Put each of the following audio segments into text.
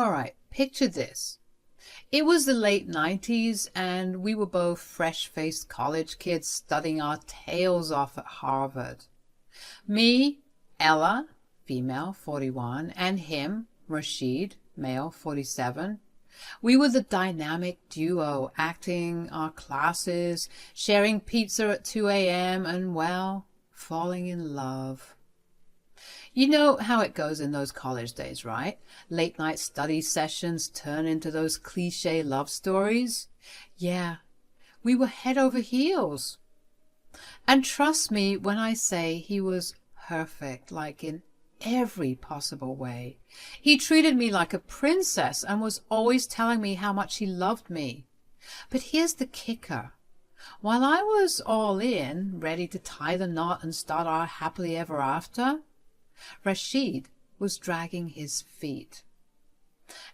All right, picture this. It was the late 90s, and we were both fresh-faced college kids studying our tails off at Harvard. Me, Ella, female, 41, and him, Rashid, male, 47. We were the dynamic duo, acting our classes, sharing pizza at 2 a.m., and, well, falling in love. You know how it goes in those college days, right? Late night study sessions turn into those cliche love stories. Yeah, we were head over heels. And trust me when I say he was perfect, like in every possible way. He treated me like a princess and was always telling me how much he loved me. But here's the kicker. While I was all in, ready to tie the knot and start our happily ever after, Rashid was dragging his feet.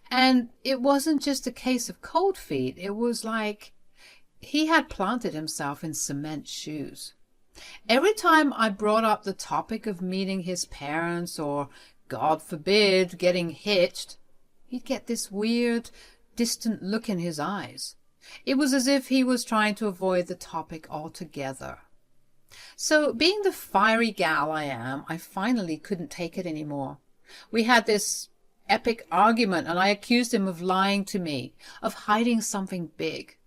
And it wasn't just a case of cold feet. It was like he had planted himself in cement shoes. Every time I brought up the topic of meeting his parents or, God forbid, getting hitched, he'd get this weird, distant look in his eyes. It was as if he was trying to avoid the topic altogether. So, being the fiery gal I am, I finally couldn't take it anymore. We had this epic argument, and I accused him of lying to me, of hiding something big.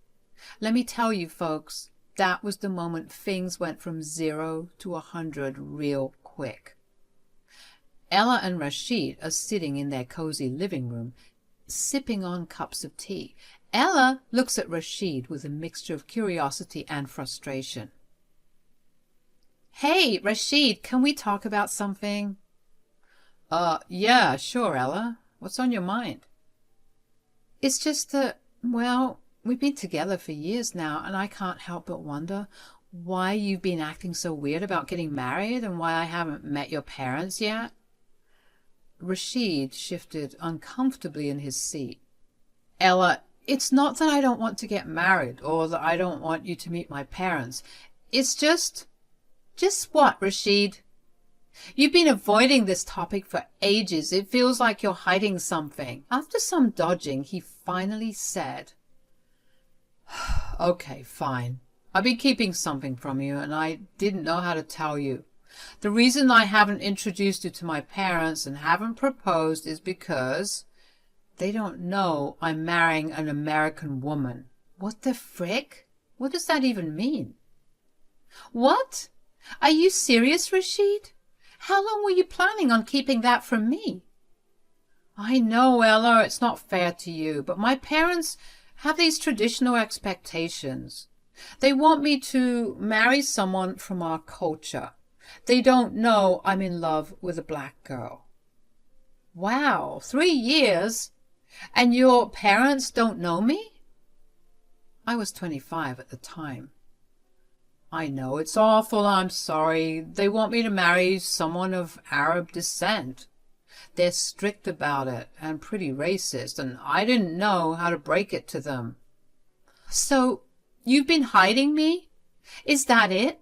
Let me tell you, folks, that was the moment things went from 0 to 100 real quick. Ella and Rashid are sitting in their cozy living room, sipping on cups of tea. Ella looks at Rashid with a mixture of curiosity and frustration. Hey, Rashid, can we talk about something? Yeah, sure, Ella. What's on your mind? It's just that, well, we've been together for years now, and I can't help but wonder why you've been acting so weird about getting married and why I haven't met your parents yet. Rashid shifted uncomfortably in his seat. Ella, it's not that I don't want to get married or that I don't want you to meet my parents. It's just what, Rashid? You've been avoiding this topic for ages. It feels like you're hiding something. After some dodging, he finally said, Okay, fine. I've been keeping something from you, and I didn't know how to tell you. The reason I haven't introduced you to my parents and haven't proposed is because they don't know I'm marrying an American woman. What the frick? What does that even mean? What? Are you serious, Rashid? How long were you planning on keeping that from me? I know, Ella, it's not fair to you, but my parents have these traditional expectations. They want me to marry someone from our culture. They don't know I'm in love with a black girl. Wow, 3 years? And your parents don't know me? I was 25 at the time. I know, it's awful, I'm sorry. They want me to marry someone of Arab descent. They're strict about it and pretty racist, and I didn't know how to break it to them. So, you've been hiding me? Is that it?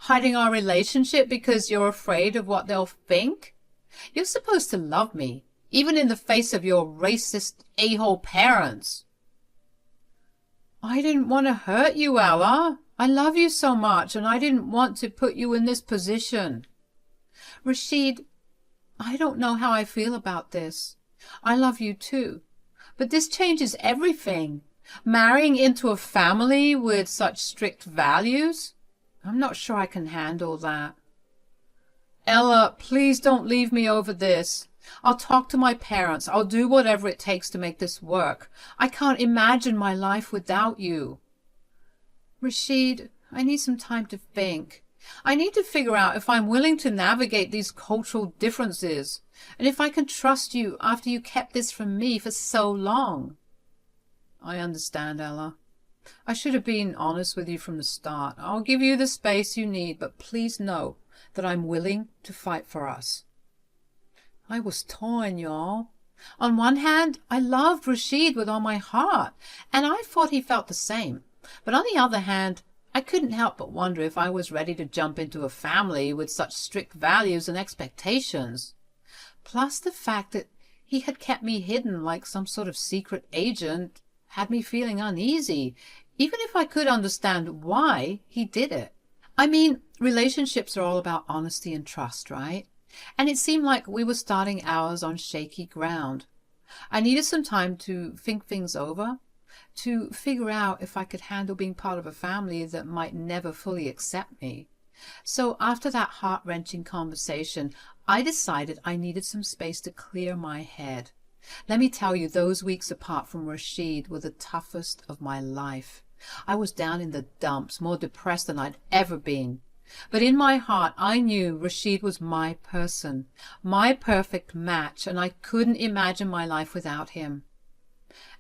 Hiding our relationship because you're afraid of what they'll think? You're supposed to love me, even in the face of your racist a-hole parents. I didn't want to hurt you, Ella. I love you so much, and I didn't want to put you in this position. Rashid, I don't know how I feel about this. I love you too. But this changes everything. Marrying into a family with such strict values? I'm not sure I can handle that. Ella, please don't leave me over this. I'll talk to my parents. I'll do whatever it takes to make this work. I can't imagine my life without you. Rashid, I need some time to think. I need to figure out if I'm willing to navigate these cultural differences, and if I can trust you after you kept this from me for so long. I understand, Ella. I should have been honest with you from the start. I'll give you the space you need, but please know that I'm willing to fight for us. I was torn, y'all. On one hand, I loved Rashid with all my heart, and I thought he felt the same. But on the other hand, I couldn't help but wonder if I was ready to jump into a family with such strict values and expectations. Plus the fact that He had kept me hidden like some sort of secret agent, had me feeling uneasy, even if I could understand why he did it. I mean, relationships are all about honesty and trust, right? And it seemed like we were starting ours on shaky ground. I needed some time to think things over, to figure out if I could handle being part of a family that might never fully accept me. So after that heart-wrenching conversation, I decided I needed some space to clear my head. Let me tell you, those weeks apart from Rashid were the toughest of my life. I was down in the dumps, more depressed than I'd ever been. But in my heart, I knew Rashid was my person, my perfect match, and I couldn't imagine my life without him.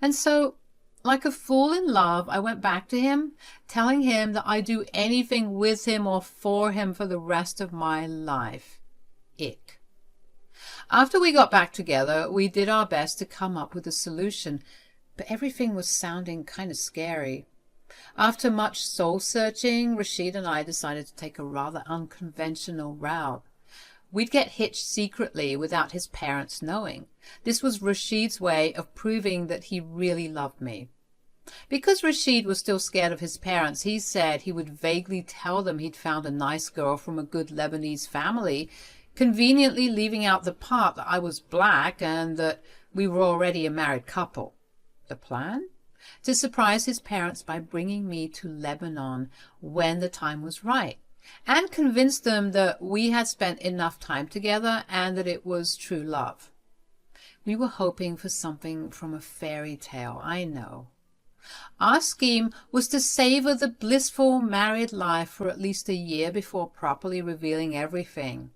And so, like a fool in love, I went back to him, telling him that I'd do anything with him or for him for the rest of my life. Ick. After we got back together, we did our best to come up with a solution, but everything was sounding kind of scary. After much soul-searching, Rashid and I decided to take a rather unconventional route. We'd get hitched secretly without his parents knowing. This was Rashid's way of proving that he really loved me. Because Rashid was still scared of his parents, he said he would vaguely tell them he'd found a nice girl from a good Lebanese family, conveniently leaving out the part that I was black and that we were already a married couple. The plan? To surprise his parents by bringing me to Lebanon when the time was right, and convince them that we had spent enough time together and that it was true love. We were hoping for something from a fairy tale, I know. Our scheme was to savor the blissful married life for at least a year before properly revealing everything.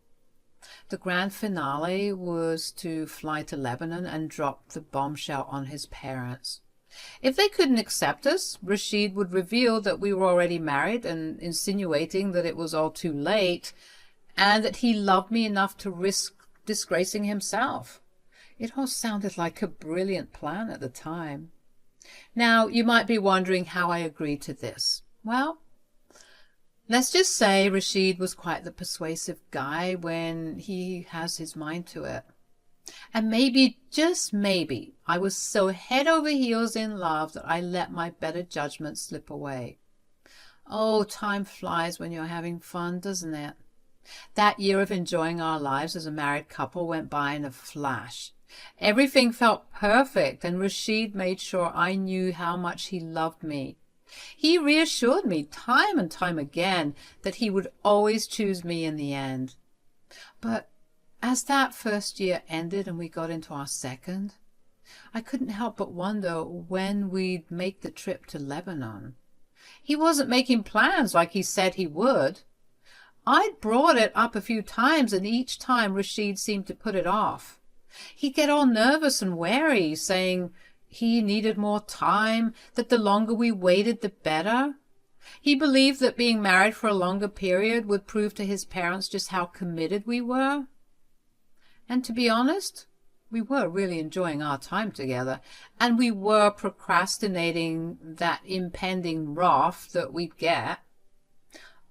The grand finale was to fly to Lebanon and drop the bombshell on his parents. If they couldn't accept us, Rashid would reveal that we were already married, and insinuating that it was all too late, and that he loved me enough to risk disgracing himself. It all sounded like a brilliant plan at the time. Now, you might be wondering how I agreed to this. Well, let's just say Rashid was quite the persuasive guy when he has his mind to it. And maybe, just maybe, I was so head over heels in love that I let my better judgment slip away. Oh, time flies when you're having fun, doesn't it? That year of enjoying our lives as a married couple went by in a flash. Everything felt perfect, and Rashid made sure I knew how much he loved me. He reassured me time and time again that he would always choose me in the end. But as that first year ended and we got into our second, I couldn't help but wonder when we'd make the trip to Lebanon. He wasn't making plans like he said he would. I'd brought it up a few times, and each time Rashid seemed to put it off. He'd get all nervous and wary, saying he needed more time, that the longer we waited, the better. He believed that being married for a longer period would prove to his parents just how committed we were. And to be honest, we were really enjoying our time together, and we were procrastinating that impending wrath that we'd get.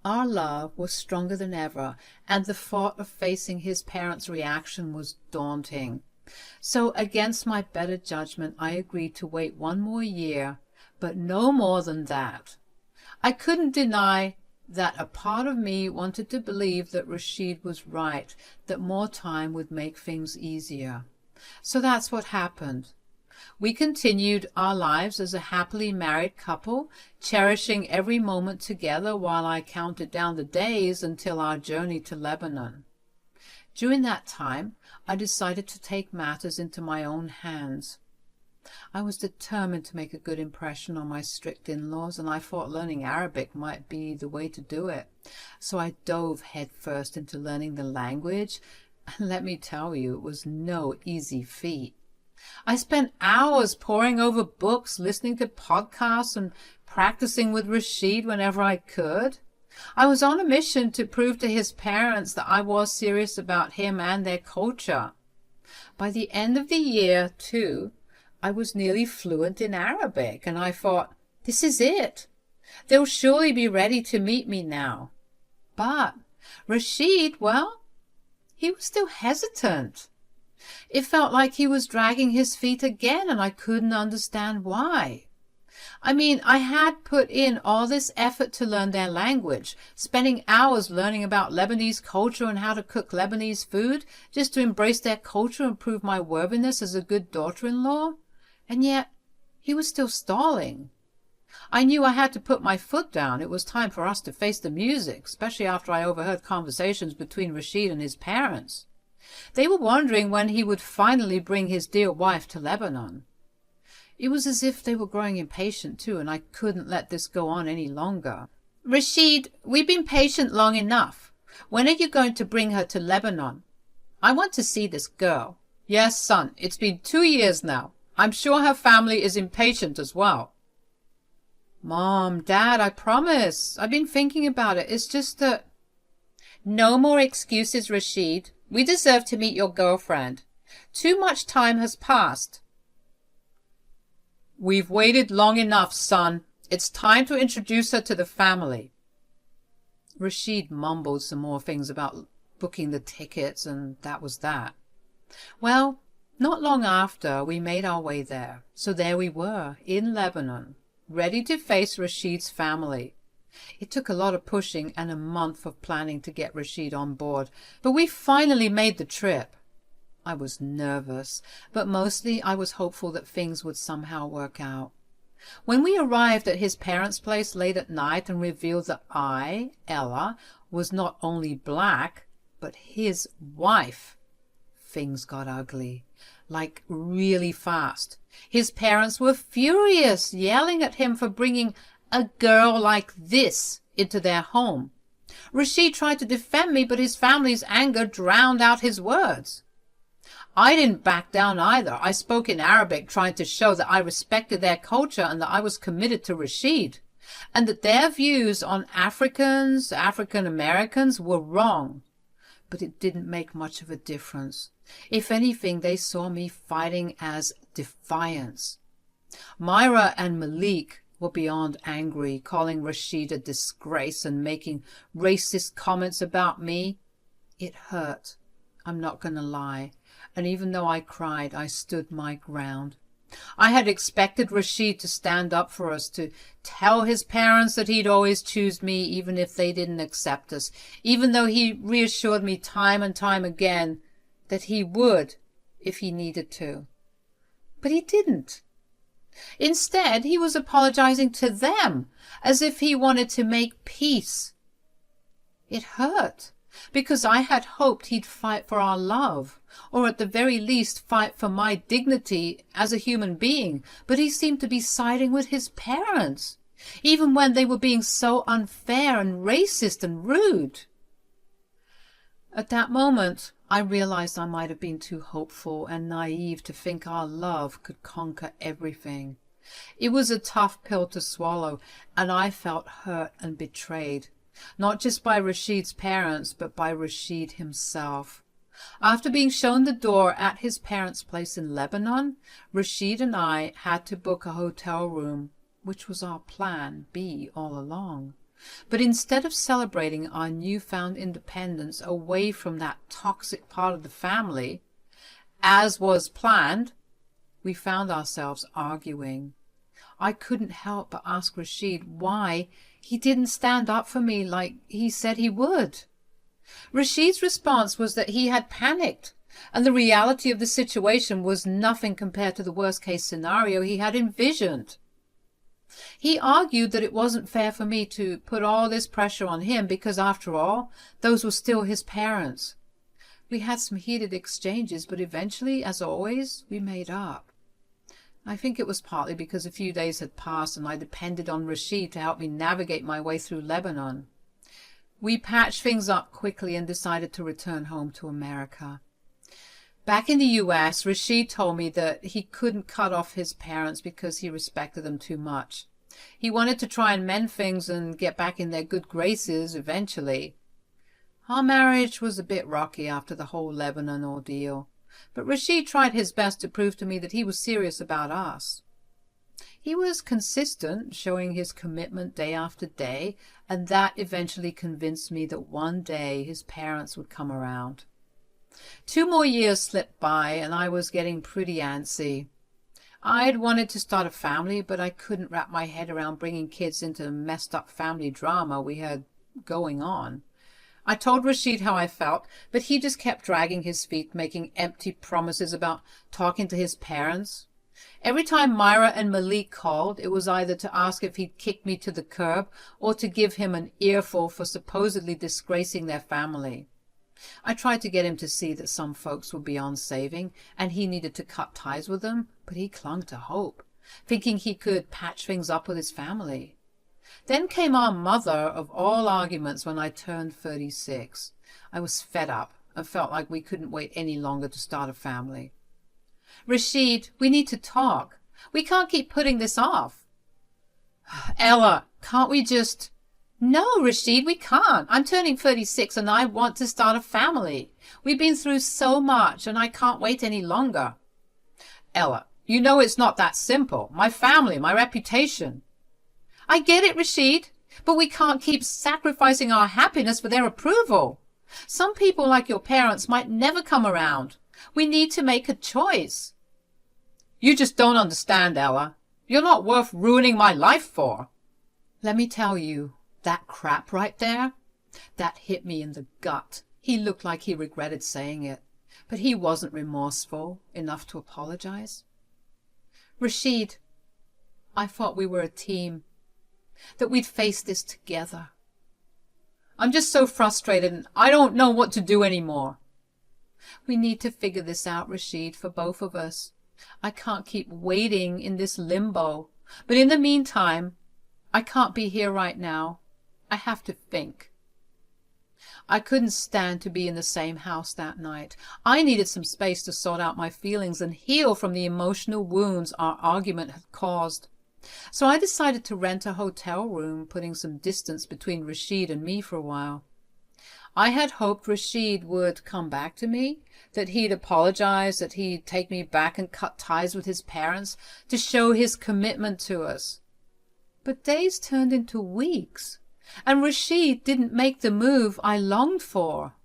Our love was stronger than ever, and the thought of facing his parents' reaction was daunting. So against my better judgment, I agreed to wait one more year, but no more than that. I couldn't deny that a part of me wanted to believe that Rashid was right, that more time would make things easier. So that's what happened. We continued our lives as a happily married couple, cherishing every moment together while I counted down the days until our journey to Lebanon. During that time, I decided to take matters into my own hands. I was determined to make a good impression on my strict in-laws, and I thought learning Arabic might be the way to do it. So I dove headfirst into learning the language, and let me tell you, it was no easy feat. I spent hours poring over books, listening to podcasts, and practicing with Rashid whenever I could. I was on a mission to prove to his parents that I was serious about him and their culture. By the end of the year, too, I was nearly fluent in Arabic, and I thought, this is it. They'll surely be ready to meet me now. But Rashid, well, he was still hesitant. It felt like he was dragging his feet again, and I couldn't understand why. I mean, I had put in all this effort to learn their language, spending hours learning about Lebanese culture and how to cook Lebanese food, just to embrace their culture and prove my worthiness as a good daughter-in-law. And yet, he was still stalling. I knew I had to put my foot down. It was time for us to face the music, especially after I overheard conversations between Rashid and his parents. They were wondering when he would finally bring his dear wife to Lebanon. It was as if they were growing impatient too, and I couldn't let this go on any longer. Rashid, we've been patient long enough. When are you going to bring her to Lebanon? I want to see this girl. Yes, son, it's been 2 years now. I'm sure her family is impatient as well. Mom, Dad, I promise. I've been thinking about it. It's just that... No more excuses, Rashid. We deserve to meet your girlfriend. Too much time has passed. We've waited long enough, son. It's time to introduce her to the family. Rashid mumbled some more things about booking the tickets, and that was that. Well, not long after, we made our way there. So there we were, in Lebanon, ready to face Rashid's family. It took a lot of pushing and a month of planning to get Rashid on board, but we finally made the trip. I was nervous, but mostly I was hopeful that things would somehow work out. When we arrived at his parents' place late at night and revealed that I, Ella, was not only black, but his wife, things got ugly, like really fast. His parents were furious, yelling at him for bringing a girl like this into their home. Rashid tried to defend me, but his family's anger drowned out his words. I didn't back down either. I spoke in Arabic, trying to show that I respected their culture and that I was committed to Rashid, and that their views on Africans, African Americans, were wrong. But it didn't make much of a difference. If anything, they saw me fighting as defiance. Myra and Malik were beyond angry, calling Rashid a disgrace and making racist comments about me. It hurt. I'm not going to lie. And even though I cried, I stood my ground. I had expected Rashid to stand up for us, to tell his parents that he'd always choose me even if they didn't accept us, even though he reassured me time and time again that he would if he needed to. But he didn't. Instead, he was apologizing to them as if he wanted to make peace. It hurt, because I had hoped he'd fight for our love, or at the very least fight for my dignity as a human being, but he seemed to be siding with his parents, even when they were being so unfair and racist and rude. At that moment, I realized I might have been too hopeful and naive to think our love could conquer everything. It was a tough pill to swallow, and I felt hurt and betrayed. Not just by Rashid's parents, but by Rashid himself. After being shown the door at his parents' place in Lebanon, Rashid and I had to book a hotel room, which was our plan B all along. But instead of celebrating our newfound independence away from that toxic part of the family, as was planned, we found ourselves arguing. I couldn't help but ask Rashid why he didn't stand up for me like he said he would. Rashid's response was that he had panicked, and the reality of the situation was nothing compared to the worst-case scenario he had envisioned. He argued that it wasn't fair for me to put all this pressure on him because, after all, those were still his parents. We had some heated exchanges, but eventually, as always, we made up. I think it was partly because a few days had passed and I depended on Rashid to help me navigate my way through Lebanon. We patched things up quickly and decided to return home to America. Back in the U.S., Rashid told me that he couldn't cut off his parents because he respected them too much. He wanted to try and mend things and get back in their good graces eventually. Our marriage was a bit rocky after the whole Lebanon ordeal, but Rashid tried his best to prove to me that he was serious about us. He was consistent, showing his commitment day after day, and that eventually convinced me that one day his parents would come around. 2 more years slipped by, and I was getting pretty antsy. I'd wanted to start a family, but I couldn't wrap my head around bringing kids into the messed up family drama we had going on. I told Rashid how I felt, but he just kept dragging his feet, making empty promises about talking to his parents. Every time Myra and Malik called, it was either to ask if he'd kick me to the curb or to give him an earful for supposedly disgracing their family. I tried to get him to see that some folks were beyond saving, and he needed to cut ties with them, but he clung to hope, thinking he could patch things up with his family. Then came our mother of all arguments when I turned 36. I was fed up and felt like we couldn't wait any longer to start a family. Rashid, we need to talk. We can't keep putting this off. Ella, can't we just... No, Rashid, we can't. I'm turning 36 and I want to start a family. We've been through so much and I can't wait any longer. Ella, you know it's not that simple. My family, my reputation. I get it, Rashid, but we can't keep sacrificing our happiness for their approval. Some people like your parents might never come around. We need to make a choice. You just don't understand, Ella. You're not worth ruining my life for. Let me tell you, that crap right there, that hit me in the gut. He looked like he regretted saying it, but he wasn't remorseful enough to apologize. Rashid, I thought we were a team, that we'd face this together. I'm just so frustrated and I don't know what to do anymore. We need to figure this out, Rashid, for both of us. I can't keep waiting in this limbo. But in the meantime, I can't be here right now. I have to think. I couldn't stand to be in the same house that night. I needed some space to sort out my feelings and heal from the emotional wounds our argument had caused. So I decided to rent a hotel room, putting some distance between Rashid and me for a while. I had hoped Rashid would come back to me, that he'd apologize, that he'd take me back and cut ties with his parents to show his commitment to us. But days turned into weeks, and Rashid didn't make the move I longed for.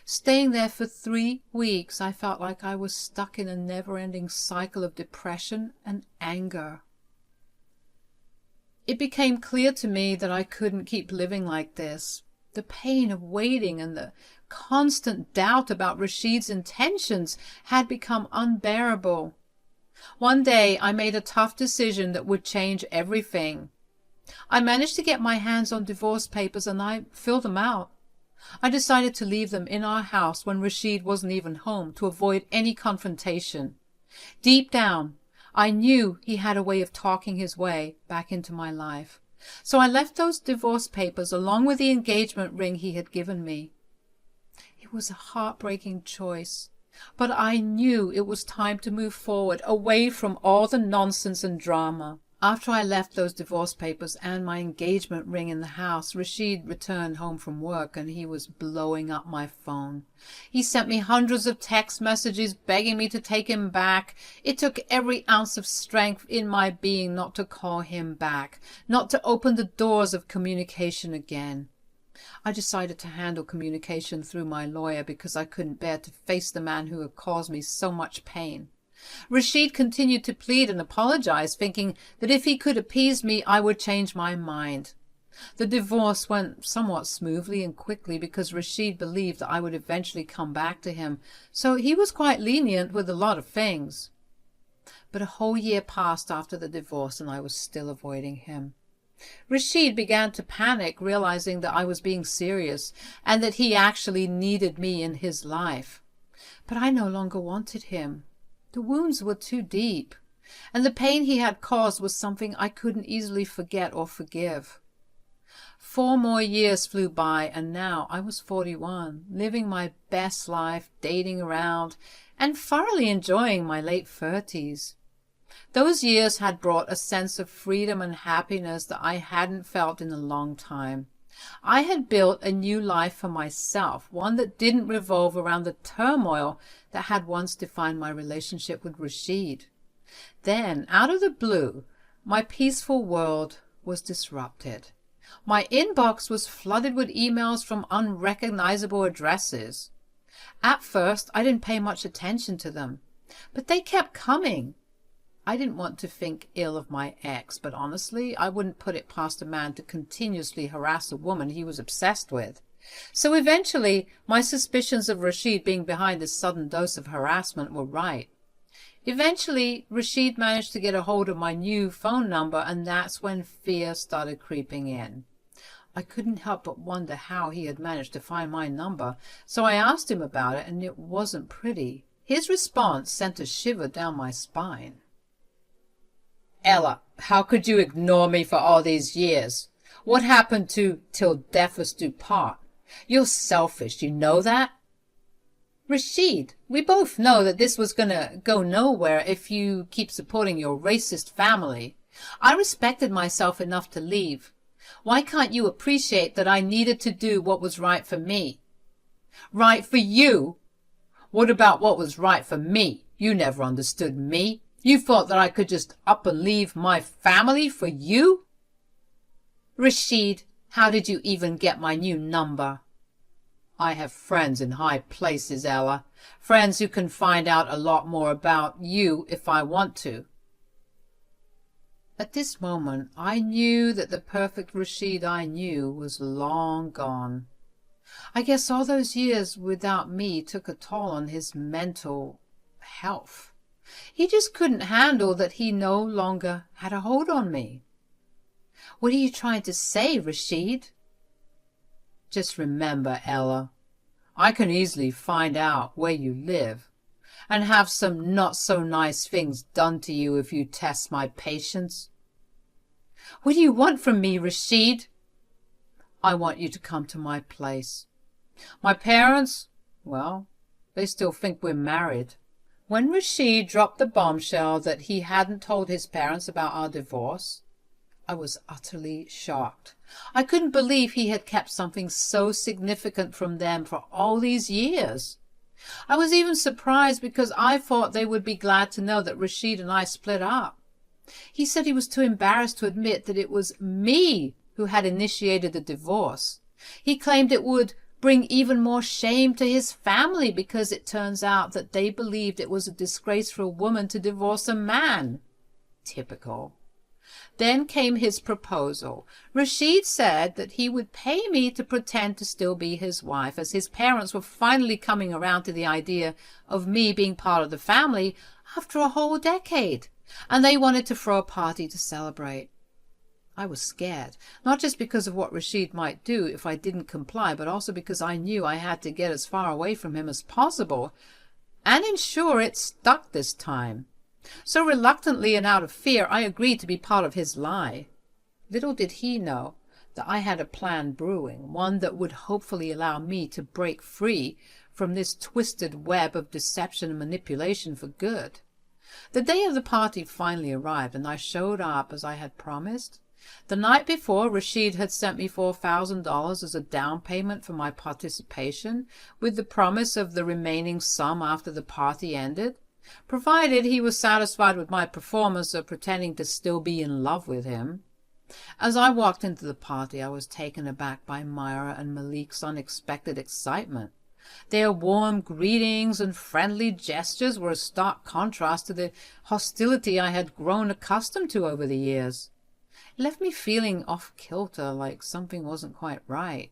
Staying there for 3 weeks, I felt like I was stuck in a never-ending cycle of depression and anger. It became clear to me that I couldn't keep living like this. The pain of waiting and the constant doubt about Rashid's intentions had become unbearable. One day I made a tough decision that would change everything. I managed to get my hands on divorce papers and I filled them out. I decided to leave them in our house when Rashid wasn't even home to avoid any confrontation. Deep down, I knew he had a way of talking his way back into my life. So I left those divorce papers along with the engagement ring he had given me. It was a heartbreaking choice, but I knew it was time to move forward, away from all the nonsense and drama. After I left those divorce papers and my engagement ring in the house, Rashid returned home from work and he was blowing up my phone. He sent me hundreds of text messages begging me to take him back. It took every ounce of strength in my being not to call him back, not to open the doors of communication again. I decided to handle communication through my lawyer because I couldn't bear to face the man who had caused me so much pain. Rashid continued to plead and apologize, thinking that if he could appease me, I would change my mind. The divorce went somewhat smoothly and quickly because Rashid believed that I would eventually come back to him, so he was quite lenient with a lot of things. But a whole year passed after the divorce and I was still avoiding him. Rashid began to panic, realizing that I was being serious and that he actually needed me in his life. But I no longer wanted him. The wounds were too deep, and the pain he had caused was something I couldn't easily forget or forgive. 4 more years flew by, and now I was 41, living my best life, dating around, and thoroughly enjoying my late 30s. Those years had brought a sense of freedom and happiness that I hadn't felt in a long time. I had built a new life for myself, one that didn't revolve around the turmoil that had once defined my relationship with Rashid. Then, out of the blue, my peaceful world was disrupted. My inbox was flooded with emails from unrecognizable addresses. At first, I didn't pay much attention to them, but they kept coming. I didn't want to think ill of my ex, but honestly, I wouldn't put it past a man to continuously harass a woman he was obsessed with. So eventually, my suspicions of Rashid being behind this sudden dose of harassment were right. Eventually, Rashid managed to get a hold of my new phone number, and that's when fear started creeping in. I couldn't help but wonder how he had managed to find my number, so I asked him about it, and it wasn't pretty. His response sent a shiver down my spine. "Ella, how could you ignore me for all these years? What happened to 'till death us do part'? You're selfish, you know that?" "Rashid, we both know that this was gonna go nowhere if you keep supporting your racist family. I respected myself enough to leave. Why can't you appreciate that I needed to do what was right for me?" "Right for you? What about what was right for me? You never understood me. You thought that I could just up and leave my family for you?" "Rashid, how did you even get my new number?" "I have friends in high places, Ella. Friends who can find out a lot more about you if I want to." At this moment, I knew that the perfect Rashid I knew was long gone. I guess all those years without me took a toll on his mental health. He just couldn't handle that he no longer had a hold on me. "What are you trying to say, Rashid?" "Just remember, Ella, I can easily find out where you live and have some not-so-nice things done to you if you test my patience." "What do you want from me, Rashid?" "I want you to come to my place. My parents, well, they still think we're married." When Rashid dropped the bombshell that he hadn't told his parents about our divorce, I was utterly shocked. I couldn't believe he had kept something so significant from them for all these years. I was even surprised because I thought they would be glad to know that Rashid and I split up. He said he was too embarrassed to admit that it was me who had initiated the divorce. He claimed it would bring even more shame to his family because it turns out that they believed it was a disgrace for a woman to divorce a man. Typical. Then came his proposal. Rashid said that he would pay me to pretend to still be his wife, as his parents were finally coming around to the idea of me being part of the family after a whole decade, and they wanted to throw a party to celebrate. I was scared, not just because of what Rashid might do if I didn't comply, but also because I knew I had to get as far away from him as possible, and ensure it stuck this time. So reluctantly and out of fear, I agreed to be part of his lie. Little did he know that I had a plan brewing, one that would hopefully allow me to break free from this twisted web of deception and manipulation for good. The day of the party finally arrived, and I showed up as I had promised. The night before, Rashid had sent me $4,000 as a down payment for my participation, with the promise of the remaining sum after the party ended, provided he was satisfied with my performance of pretending to still be in love with him. As I walked into the party, I was taken aback by Myra and Malik's unexpected excitement. Their warm greetings and friendly gestures were a stark contrast to the hostility I had grown accustomed to over the years. It left me feeling off-kilter, like something wasn't quite right.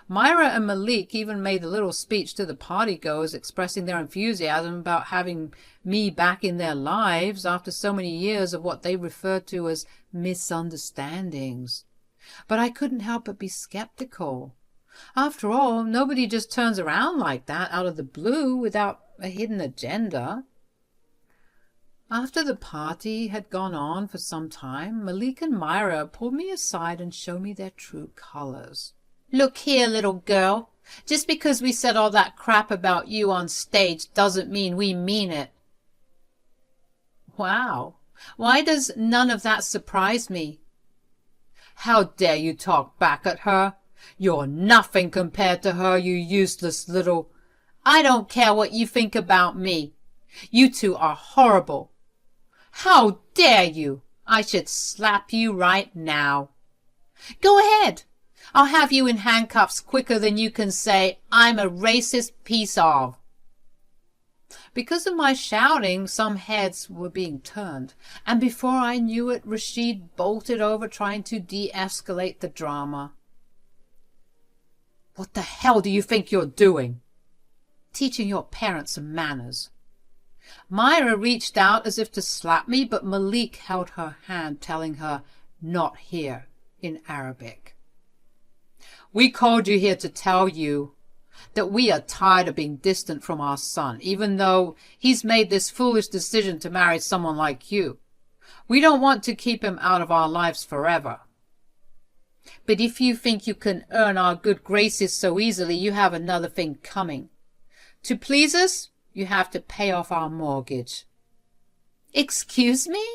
Myra and Malik even made a little speech to the partygoers expressing their enthusiasm about having me back in their lives after so many years of what they referred to as misunderstandings. But I couldn't help but be skeptical. After all, nobody just turns around like that out of the blue without a hidden agenda. After the party had gone on for some time, Malik and Myra pulled me aside and showed me their true colors. "Look here, little girl. Just because we said all that crap about you on stage doesn't mean we mean it." Wow. Why does none of that surprise me? "How dare you talk back at her? You're nothing compared to her, you useless little—" "I don't care what you think about me. You two are horrible." "How dare you? I should slap you right now." "Go ahead. I'll have you in handcuffs quicker than you can say, I'm a racist piece of. Because of my shouting, some heads were being turned, and before I knew it, Rashid bolted over trying to de-escalate the drama. What the hell do you think you're doing? Teaching your parents some manners. Myra reached out as if to slap me, but Malik held her hand, telling her, not here, in Arabic. We called you here to tell you that we are tired of being distant from our son, even though he's made this foolish decision to marry someone like you. We don't want to keep him out of our lives forever. But if you think you can earn our good graces so easily, you have another thing coming. To please us, you have to pay off our mortgage. Excuse me?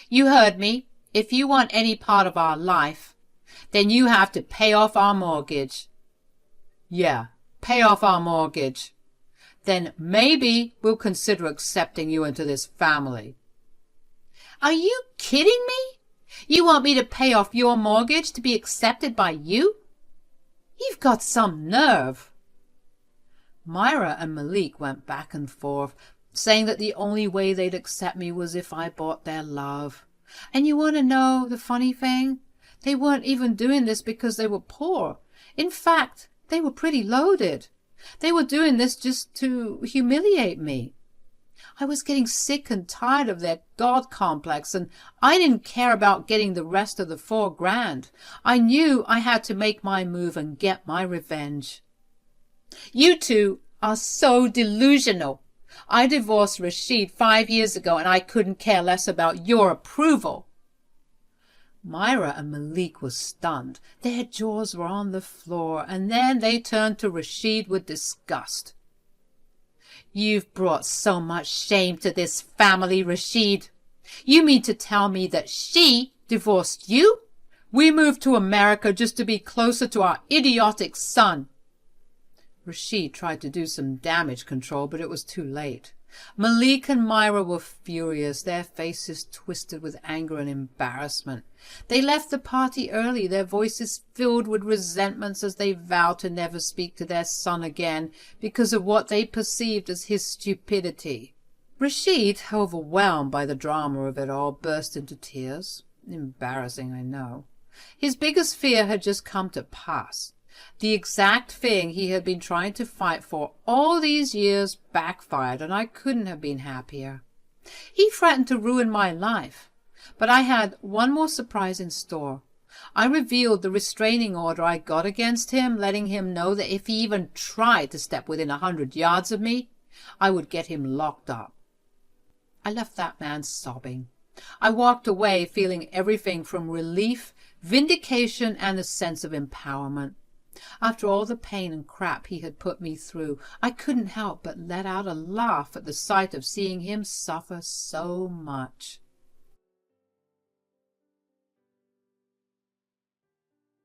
You heard me. If you want any part of our life, then you have to pay off our mortgage. Yeah, pay off our mortgage. Then maybe we'll consider accepting you into this family. Are you kidding me? You want me to pay off your mortgage to be accepted by you? You've got some nerve. Myra and Malik went back and forth, saying that the only way they'd accept me was if I bought their love. And you want to know the funny thing? They weren't even doing this because they were poor. In fact, they were pretty loaded. They were doing this just to humiliate me. I was getting sick and tired of their God complex, and I didn't care about getting the rest of the $4,000. I knew I had to make my move and get my revenge. You two are so delusional. I divorced Rashid 5 years ago, and I couldn't care less about your approval. Myra and Malik were stunned. Their jaws were on the floor, and then they turned to Rashid with disgust. You've brought so much shame to this family, Rashid. You mean to tell me that she divorced you? We moved to America just to be closer to our idiotic son. Rashid tried to do some damage control, but it was too late. Malik and Myra were furious, their faces twisted with anger and embarrassment. They left the party early, their voices filled with resentments as they vowed to never speak to their son again because of what they perceived as his stupidity. Rashid, overwhelmed by the drama of it all, burst into tears. Embarrassing, I know. His biggest fear had just come to pass. The exact thing he had been trying to fight for all these years backfired, and I couldn't have been happier. He threatened to ruin my life, but I had one more surprise in store. I revealed the restraining order I got against him, letting him know that if he even tried to step within 100 yards of me, I would get him locked up. I left that man sobbing. I walked away feeling everything from relief, vindication, and a sense of empowerment. After all the pain and crap he had put me through, I couldn't help but let out a laugh at the sight of seeing him suffer so much.